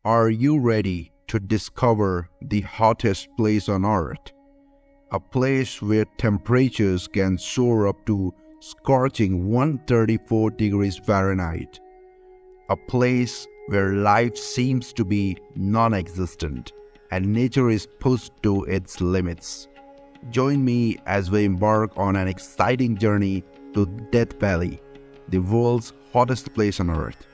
Are you ready to discover the hottest place on Earth? A place where temperatures can soar up to scorching 134 degrees Fahrenheit. A place where life seems to be non-existent and nature is pushed to its limits. Join me as we embark on an exciting journey to Death Valley, the world's hottest place on Earth.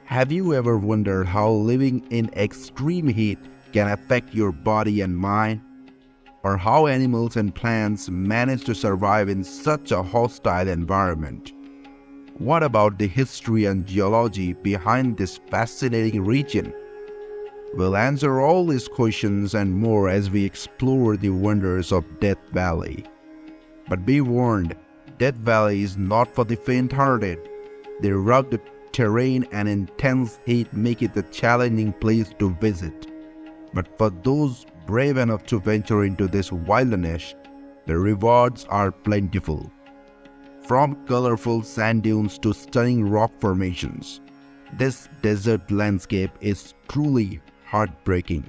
Have you ever wondered how living in extreme heat can affect your body and mind? Or how animals and plants manage to survive in such a hostile environment? What about the history and geology behind this fascinating region? We'll answer all these questions and more as we explore the wonders of Death Valley. But be warned, Death Valley is not for the faint-hearted. The rugged terrain and intense heat make it a challenging place to visit. But for those brave enough to venture into this wilderness, the rewards are plentiful. From colorful sand dunes to stunning rock formations, this desert landscape is truly heartbreaking.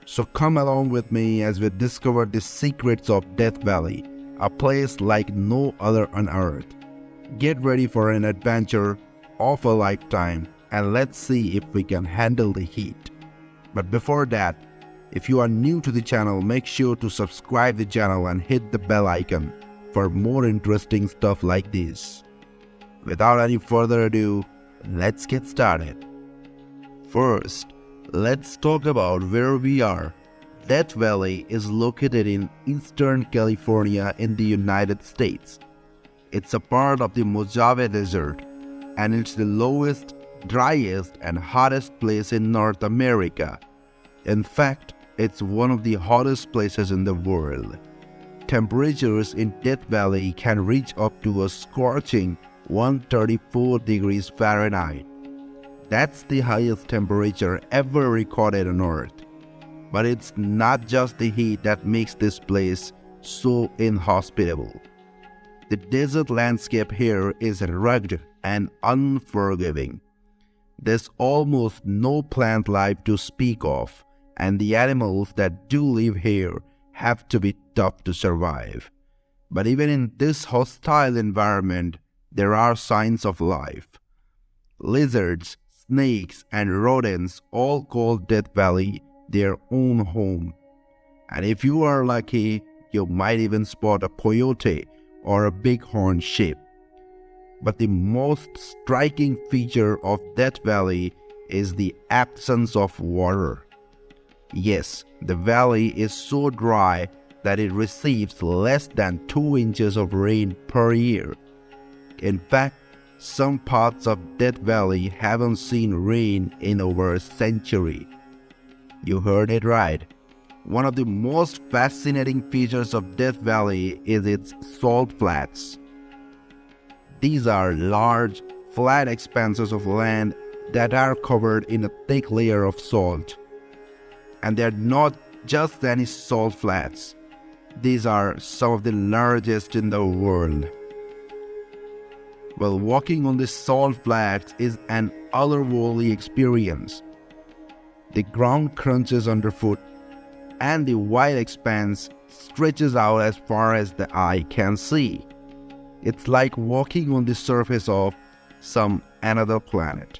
So come along with me as we discover the secrets of Death Valley, a place like no other on Earth. Get ready for an adventure of a lifetime, and let's see if we can handle the heat. But before that, if you are new to the channel, make sure to subscribe the channel and hit the bell icon for more interesting stuff like this. Without any further ado, let's get started. First, let's talk about where we are. Death Valley is located in eastern California in the United States. It's a part of the Mojave Desert, and it's the lowest, driest, and hottest place in North America. In fact, it's one of the hottest places in the world. Temperatures in Death Valley can reach up to a scorching 134 degrees Fahrenheit. That's the highest temperature ever recorded on Earth. But it's not just the heat that makes this place so inhospitable. The desert landscape here is rugged and unforgiving. There's almost no plant life to speak of, and the animals that do live here have to be tough to survive. But even in this hostile environment, there are signs of life. Lizards, snakes, and rodents all call Death Valley their own home. And if you are lucky, you might even spot a coyote or a bighorn sheep. But the most striking feature of Death Valley is the absence of water. Yes, the valley is so dry that it receives less than 2 inches of rain per year. In fact, some parts of Death Valley haven't seen rain in over a century. You heard it right. One of the most fascinating features of Death Valley is its salt flats. These are large, flat expanses of land that are covered in a thick layer of salt. And they're not just any salt flats. These are some of the largest in the world. Well, walking on the salt flats is an otherworldly experience. The ground crunches underfoot, and the wide expanse stretches out as far as the eye can see. It's like walking on the surface of some another planet.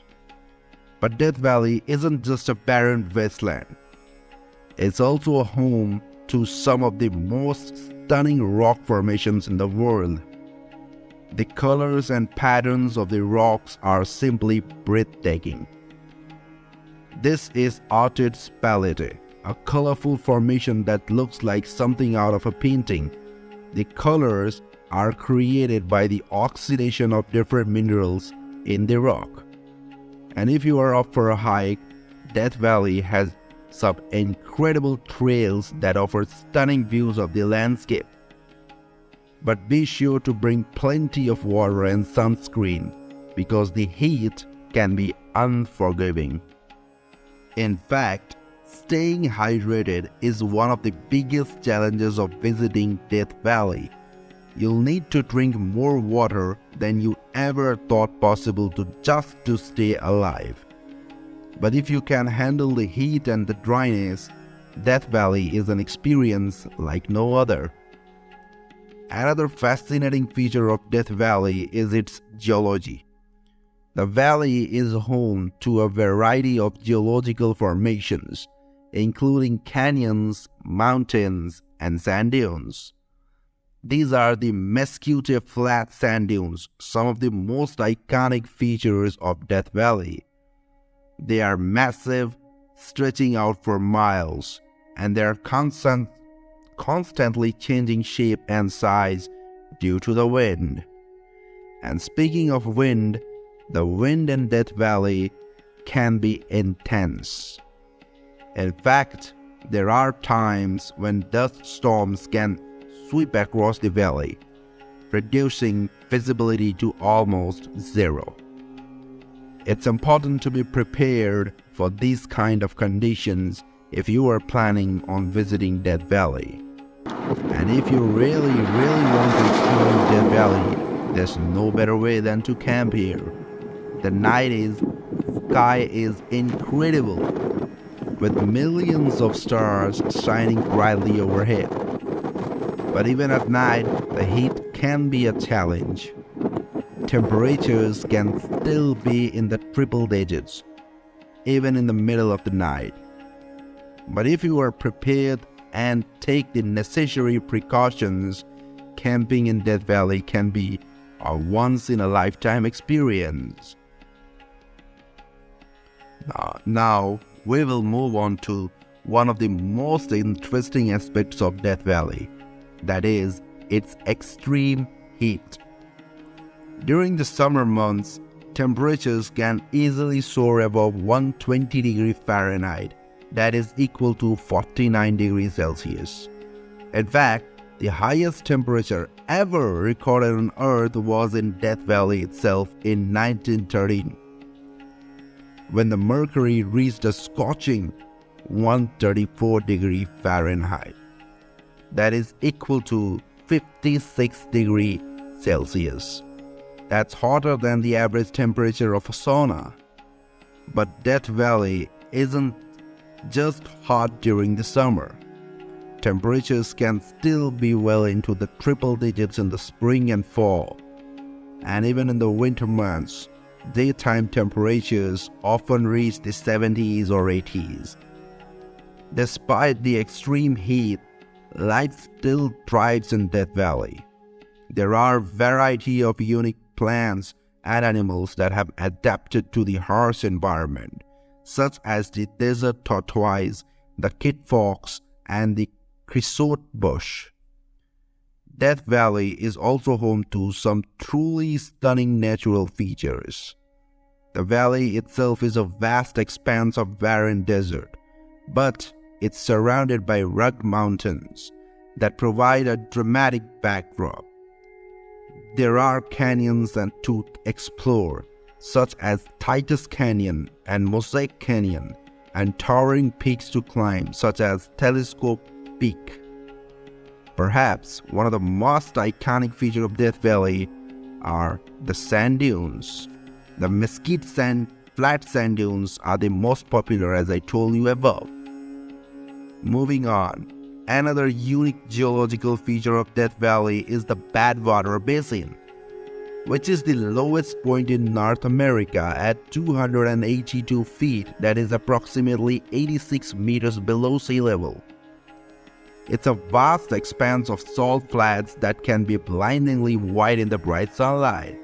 But Death Valley isn't just a barren wasteland. It's also a home to some of the most stunning rock formations in the world. The colors and patterns of the rocks are simply breathtaking. This is Artid Spalete, a colorful formation that looks like something out of a painting. The colors are created by the oxidation of different minerals in the rock. And if you are up for a hike, Death Valley has some incredible trails that offer stunning views of the landscape. But be sure to bring plenty of water and sunscreen, because the heat can be unforgiving. In fact, staying hydrated is one of the biggest challenges of visiting Death Valley. You'll need to drink more water than you ever thought possible just to stay alive. But if you can handle the heat and the dryness, Death Valley is an experience like no other. Another fascinating feature of Death Valley is its geology. The valley is home to a variety of geological formations, including canyons, mountains, and sand dunes. These are the Mesquite Flat Sand Dunes, some of the most iconic features of Death Valley. They are massive, stretching out for miles, and they are constantly changing shape and size due to the wind. And speaking of wind, the wind in Death Valley can be intense. In fact, there are times when dust storms can sweep across the valley, reducing visibility to almost zero. It's important to be prepared for these kind of conditions if you are planning on visiting Death Valley. And if you really want to experience Death Valley, there's no better way than to camp here. The sky is incredible, with millions of stars shining brightly overhead. But even at night, the heat can be a challenge. Temperatures can still be in the triple digits, even in the middle of the night. But if you are prepared and take the necessary precautions, camping in Death Valley can be a once-in-a-lifetime experience. Now, we will move on to one of the most interesting aspects of Death Valley, that is, its extreme heat. During the summer months, temperatures can easily soar above 120 degrees Fahrenheit, that is equal to 49 degrees Celsius. In fact, the highest temperature ever recorded on Earth was in Death Valley itself in 1913, when the mercury reached a scorching 134 degrees Fahrenheit. That is equal to 56 degrees Celsius. That's hotter than the average temperature of a sauna. But Death Valley isn't just hot during the summer. Temperatures can still be well into the triple digits in the spring and fall. And even in the winter months, daytime temperatures often reach the 70s or 80s. Despite the extreme heat, life still thrives in Death Valley. There are a variety of unique plants and animals that have adapted to the harsh environment, such as the desert tortoise, the kit fox, and the creosote bush. Death Valley is also home to some truly stunning natural features. The valley itself is a vast expanse of barren desert, but it's surrounded by rugged mountains that provide a dramatic backdrop. There are canyons to explore, such as Titus Canyon and Mosaic Canyon, and towering peaks to climb, such as Telescope Peak. Perhaps one of the most iconic features of Death Valley are the sand dunes. The Mesquite Flat Sand Dunes are the most popular, as I told you above. Moving on, another unique geological feature of Death Valley is the Badwater Basin, which is the lowest point in North America at 282 feet, that is approximately 86 meters below sea level. It's a vast expanse of salt flats that can be blindingly white in the bright sunlight.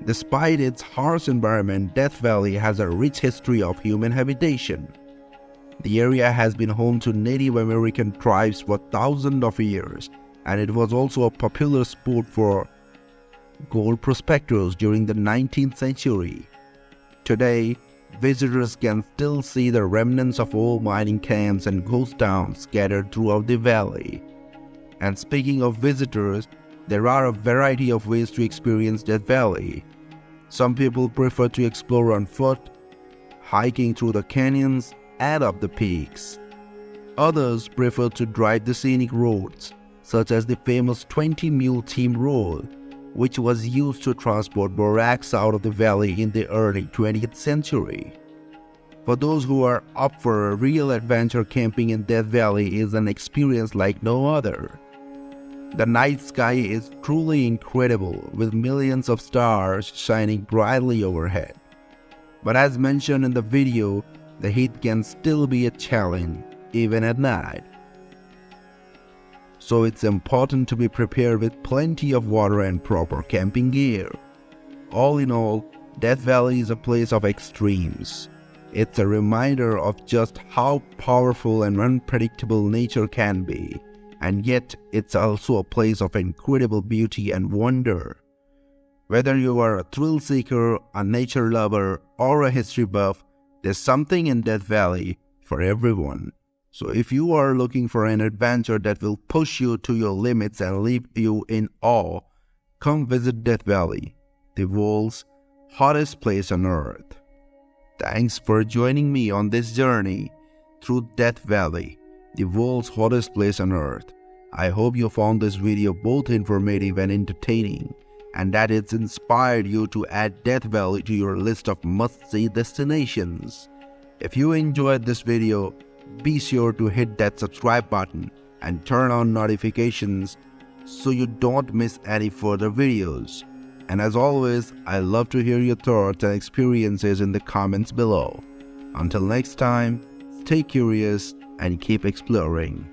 Despite its harsh environment, Death Valley has a rich history of human habitation. The area has been home to Native American tribes for thousands of years, and it was also a popular spot for gold prospectors during the 19th century. Today, visitors can still see the remnants of old mining camps and ghost towns scattered throughout the valley. And speaking of visitors, there are a variety of ways to experience Death Valley. Some people prefer to explore on foot, hiking through the canyons and up the peaks. Others prefer to drive the scenic roads, such as the famous 20-mule team road, which was used to transport borax out of the valley in the early 20th century. For those who are up for a real adventure, camping in Death Valley is an experience like no other. The night sky is truly incredible, with millions of stars shining brightly overhead. But as mentioned in the video, the heat can still be a challenge, even at night. So it's important to be prepared with plenty of water and proper camping gear. All in all, Death Valley is a place of extremes. It's a reminder of just how powerful and unpredictable nature can be, and yet it's also a place of incredible beauty and wonder. Whether you are a thrill seeker, a nature lover, or a history buff, there's something in Death Valley for everyone. So if you are looking for an adventure that will push you to your limits and leave you in awe, come visit Death Valley, the world's hottest place on earth. Thanks for joining me on this journey through Death Valley, the world's hottest place on earth. I hope you found this video both informative and entertaining, and that it's inspired you to add Death Valley to your list of must-see destinations. If you enjoyed this video, be sure to hit that subscribe button and turn on notifications so you don't miss any further videos. And as always, I love to hear your thoughts and experiences in the comments below. Until next time, stay curious and keep exploring.